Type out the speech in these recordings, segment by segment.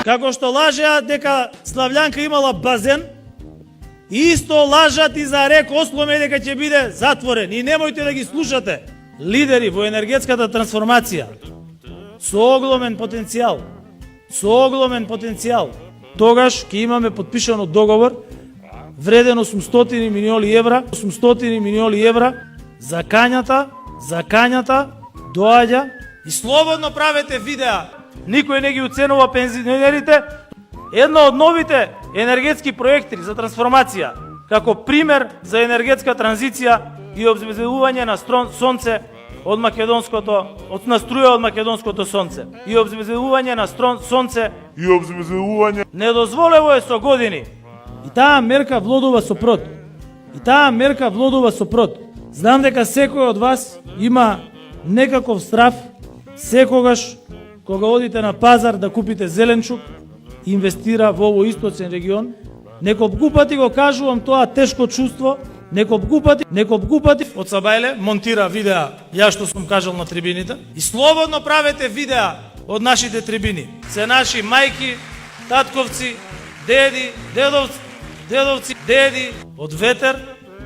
Како што лажеа дека Слављанка имала базен, исто лажат и за рек Осломе дека ќе биде затворен. И немојте да ги слушате. Лидери во енергетската трансформација со оголемен потенцијал, тогаш ќе имаме подпишано договор вреден 800 милиони евра, закањата доаѓа и слободно правете видеа. Никој не ги уценува пензионерите. Едно од новите енергетски проекти за трансформација, како пример за енергетска транзиција и обезбедување на сонце од македонското, на струја од македонското сонце. И обезбедување на сонце недозволево е со години. И таа мерка влодува со прод. Знам дека секој од вас има некаков страв секогаш кога одите на пазар да купите зеленчук, инвестира во овој источен регион. Неколку пати го кажувам тоа тешко чувство, неколку пати од Сабајле монтира видеа ја што сум кажал на трибините и слободно правете видеа од нашите трибини. Се наши мајки, татковци, дедовци, од ветер,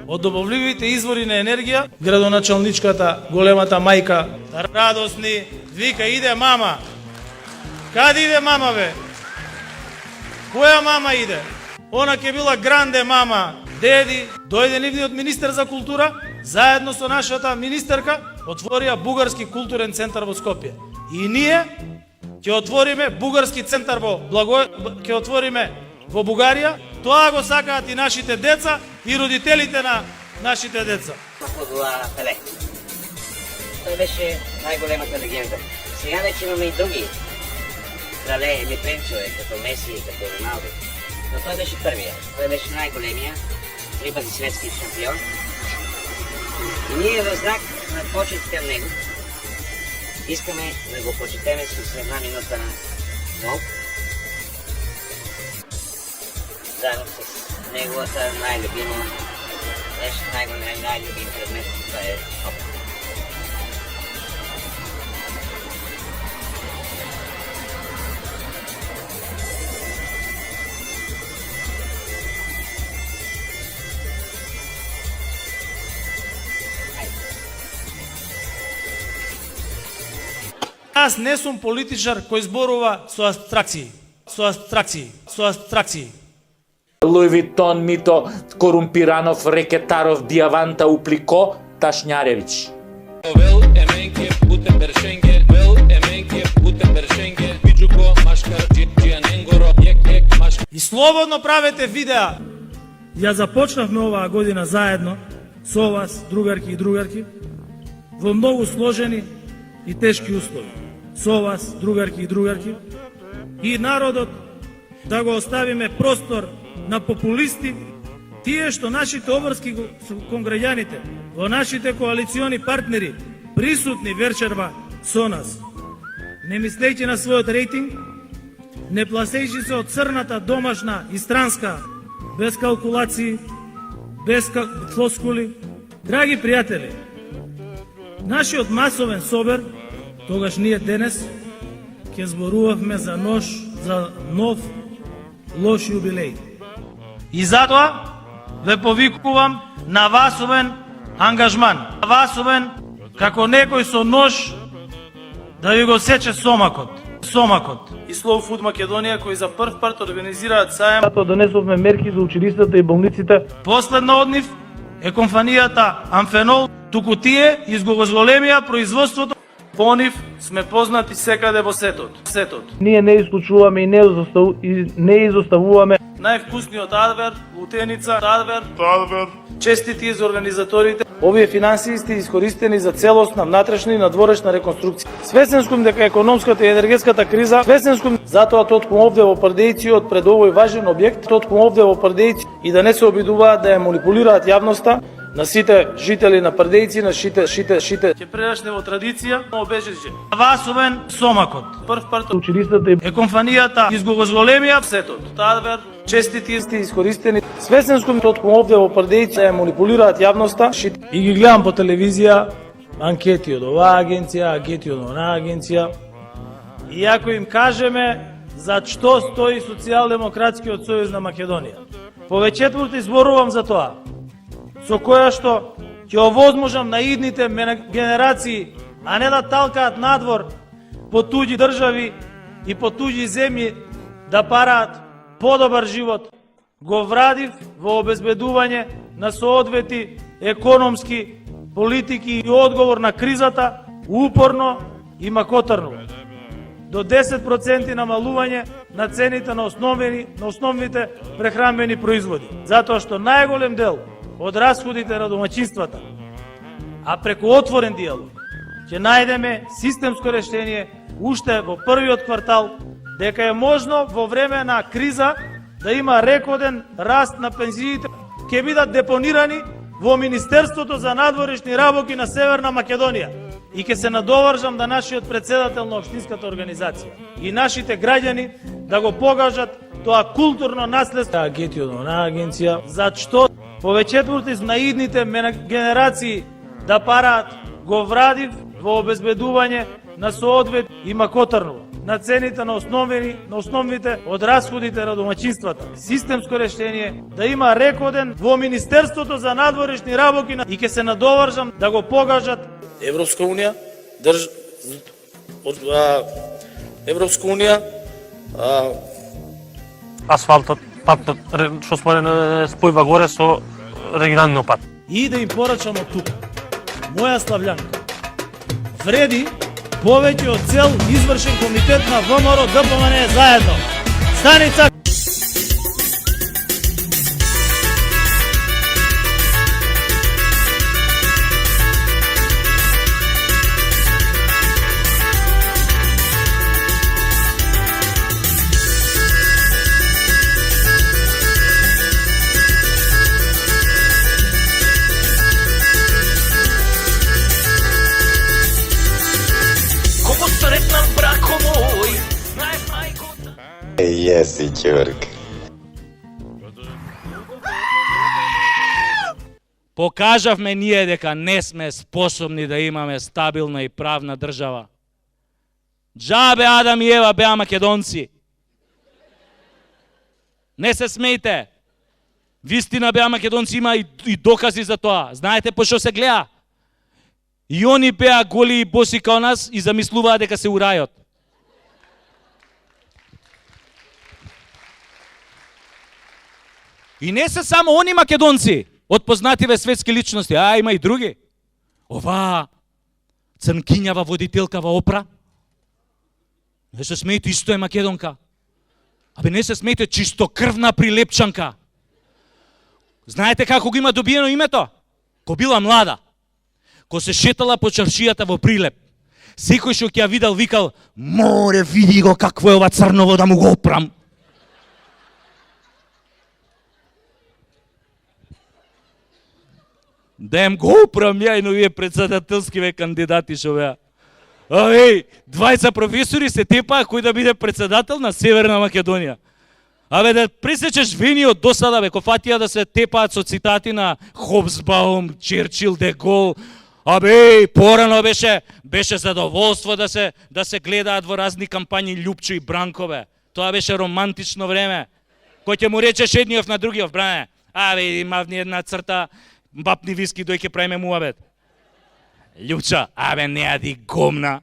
од добавливите извори на енергија. Градоначалничката, големата мајка, радосни, вика иде мама. Каде иде мама бе? Која мама иде? Она ќе била гранде мама. Деди, дојде нивниот министер за култура, заедно со нашата министерка, отворија бугарски културен центар во Скопје. И ние ќе отвориме бугарски центар во Бугарија. Тоа го сакаат и нашите деца и родителите на нашите деца. Пеле. Тој беше најголемата легенда. Сега вече имаме и други крале или принцове, като Меси и като Роналдо. Но той беше първия. Той беше най-големия, 3 пъти светски шампион. И ние в знак на почет към него искаме да го почетеме с една минута на мълк. Заедно с неговата най-любима, най-любим предмет, това е опа. Аз не сум политичар кој зборува со абстракции. Луи Витон, Мито, Корумпиранов, Рекетаров, Диаванта, Уплико, Ташњаревич. И слободно правете видеа. Ја започнавме оваа година заедно со вас, другарки и другарки, во многу сложени и тешки услови. Со вас, другарки и другарки, и народот да го оставиме простор на популисти, тие што нашите обврски конграѓаните, во нашите коалициони партнери, присутни вечерва со нас. Не мислејќи на својот рейтинг, не пласејќи се од црната домашна и странска, без калкулации, без флоскули. Драги пријатели, нашиот масовен собер, тогаш ние денес ќе зборувавме за нов лош јубилеј. И затоа ве повикувам на васовен ангажман, на васовен како некој со нож да ви го сече сомакот. И Slow Food Македонија кои за прв пат организираат сајам. Затоа донесовме мерки за училиштата и болниците. Последна од нив е компанијата Амфенол, туку тие изголемија производството. По нив сме познати секаде во сетот. Ние не исклучуваме и не изоставуваме највкусниот адвер, лутеница, адвер. Честити за организаторите. Овие финансии сте искористени за целосна внатрешна и надворешна реконструкција. Свесен сум дека економската и енергетската криза, затоа тоткум овде во Прдејци пред овој важен објект, и да не се обидуваат да ја манипулираат јавноста, на сите жители на Прдејци, на шите. Ќе прерашне во традиција, обежиже. Васовен сомакот. Прв пат училиштата е компанијата изголемија сетот. Адвер, честити сте искористени. Свесен сум тоткум овде во Прдејци да ја манипулираат јавноста. И ги гледам по телевизија анкети од оваа агенција, анкети од онаа агенција. И ако им кажеме за што стои Социјалдемократскиот сојуз на Македонија. Повеќе зборувам за тоа, со која што ќе овозможам на идните генерации, а не да талкаат надвор по туѓи држави и по туѓи земји да параат подобар живот, го врадив во обезбедување на соодветни економски политики и одговор на кризата упорно и макотарно. До 10% намалување на цените на основните прехранбени производи, затоа што најголем дел од расходите на домаќинствата, а преку отворен диалог ќе најдеме системско решение уште во првиот квартал, дека е можно во време на криза да има рекорден раст на пензиите, ќе бидат депонирани во Министерството за надворешни работи на Северна Македонија. И ќе се надовржам да нашиот председател на општинската организација и нашите граѓани да го покажат тоа културно наследство на агенција, за што повеќе на идните генерации да параат го врадив во обезбедување на соодвет и макотарно на цените на основните од расходите на домаќинствата. Системско решение да има рекорден во Министерството за надворешни работи и ќе се надовржам да го покажат Европска унија, Европска унија, асфалтот, патот, што спојува горе со регионалниот пат. И да им порачам од тука. Моја Слављанка вреди повеќе од цел извршен комитет на ВМРО ДПМН заедно. Станица Jesi, Ćurk. Покажавме ние дека не сме способни да имаме стабилна и правна држава. Джабе Адам и Ева беа македонци. Не се смејте. Вистина беа македонци, има и докази за тоа. Знаете по што се гледа? И они беа голи и боси као нас и замислуваа дека се у рајот. И не се само они македонци, од познативе светски личности, а има и други. Ова црнкињава водителка во Опра. Не се смејте, исто е македонка. Абе не се смејте, чистокрвна прилепчанка. Знаете како го има добиено името? Ко била млада. Ко се шетала по чаршијата во Прилеп. Секој што ќе ја видел викал: "Море, види го какво е ова црново да му го опрам." Да им го управам ја и новие председателскиве кандидати што беа. Ај, 20 професори се тепаа кој да биде председател на Северна Македонија. Абе да пресечеш вени од досада, бе, ко фатија да се тепаат со цитати на Хобсбаум, Черчил, Де Гол. Абе, порано беше задоволство да се гледаат во разни кампањи Љупчо и Бранко, бе. Тоа беше романтично време. Кој ќе му речеш едниот на другиот, бране, абе, имавни една црта, бапни виски, дој ќе правиме муабет. Љупчо, абе, не јади гомна.